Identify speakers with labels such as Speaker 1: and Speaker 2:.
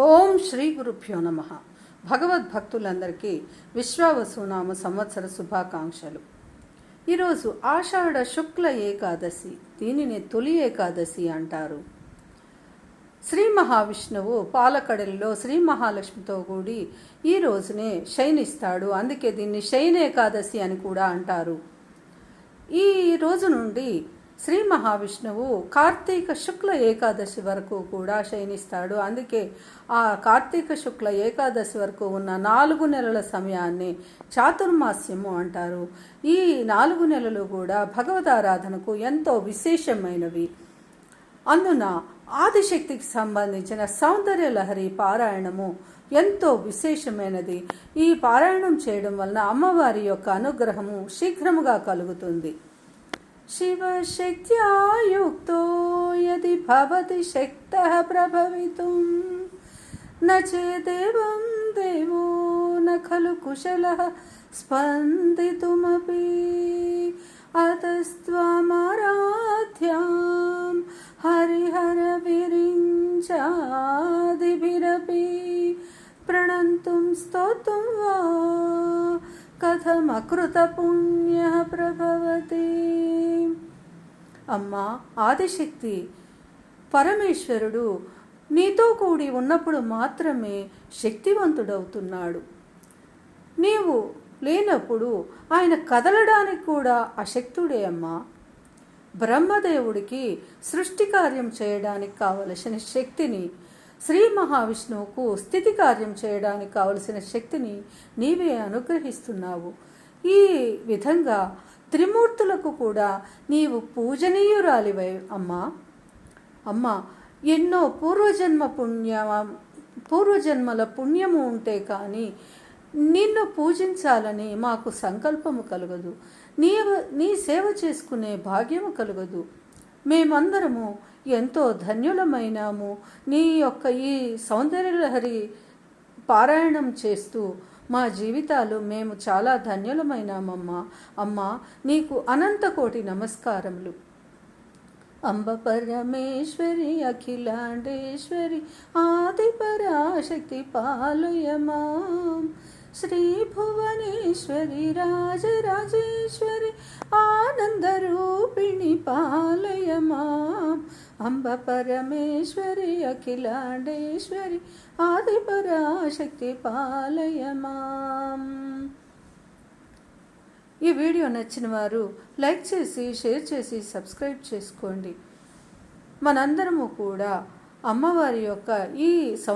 Speaker 1: ఓం శ్రీ గురుభ్యో నమ. భగవద్భక్తులందరికీ విశ్వావసునామ సంవత్సర శుభాకాంక్షలు. ఈరోజు ఆషాఢ శుక్ల ఏకాదశి, దీనిని తొలి ఏకాదశి అంటారు. శ్రీ మహావిష్ణువు పాలకడలిలో శ్రీ మహాలక్ష్మితో కూడి ఈ రోజునే శయనిస్తాడు. అందుకే దీన్ని శయన ఏకాదశి అని కూడా అంటారు. ఈ రోజు నుండి శ్రీ మహావిష్ణువు కార్తీక శుక్ల ఏకాదశి వరకు కూడా శయనిస్తాడు. అందుకే ఆ కార్తీక శుక్ల ఏకాదశి వరకు ఉన్న 4 నెలల సమయాన్ని చాతుర్మాస్యము అంటారు. ఈ 4 నెలలు కూడా భగవదారాధనకు ఎంతో విశేషమైనవి. అందున ఆదిశక్తికి సంబంధించిన సౌందర్య లహరి పారాయణము ఎంతో విశేషమైనది. ఈ పారాయణం చేయడం వలన అమ్మవారి యొక్క అనుగ్రహము శీఘ్రముగా కలుగుతుంది. శివశక్త్యా యుక్తో యది భవతి శక్తః ప్రభవితుం న చేదేవం దేవో న ఖలు కుశలః స్పందితుమపి అతస్త్వమారాధ్యాం హరిహర విరించాదిభిరపి ప్రణంతుం స్తోతుం వా కథమకృత పుణ్య ప్రభవతి. అమ్మా ఆదిశక్తి పరమేశ్వరుడు నీతో కూడి ఉన్నప్పుడు మాత్రమే శక్తివంతుడవుతున్నాడు. నీవు లేనప్పుడు ఆయన కదలడానికి కూడా అశక్తుడే అమ్మా. బ్రహ్మదేవుడికి సృష్టి కార్యం చేయడానికి కావలసిన శక్తిని, శ్రీ మహావిష్ణువుకు స్థితి కార్యం చేయడానికి కావలసిన శక్తిని నీవే అనుగ్రహిస్తున్నావు. ఈ విధంగా త్రిమూర్తులకు కూడా నీవు పూజనీయురాలివై అమ్మా. అమ్మా ఎన్నో పూర్వజన్మల పుణ్యము ఉంటే కానీ నిన్ను పూజించాలని మాకు సంకల్పము కలగదు, నీ సేవ చేసుకునే భాగ్యము కలగదు. మేమందరము ఎంతో ధన్యులమైనాము. నీ యొక్క ఈ సౌందర్యలహరి పారాయణం చేస్తూ మా జీవితాలు మేము చాలా ధన్యులమైనామమ్మా. అమ్మా నీకు అనంతకోటి నమస్కారములు. అంబ పరమేశ్వరి అఖిలాండేశ్వరి ఆది పరాశక్తి పాలయమాం. శ్రీ భువనేశ్వరి రాజరాజేశ్వరి ఆనందరూపిణి పాలయమాం. అంబ పరమేశ్వరి అఖిలాండేశ్వరి ఆది పరాశక్తి పాలయమాం. ఈ వీడియో నచ్చిన వారు లైక్ చేసి, షేర్ చేసి, సబ్స్క్రైబ్ చేసుకోండి. మనందరము కూడా అమ్మవారి యొక్క ఈ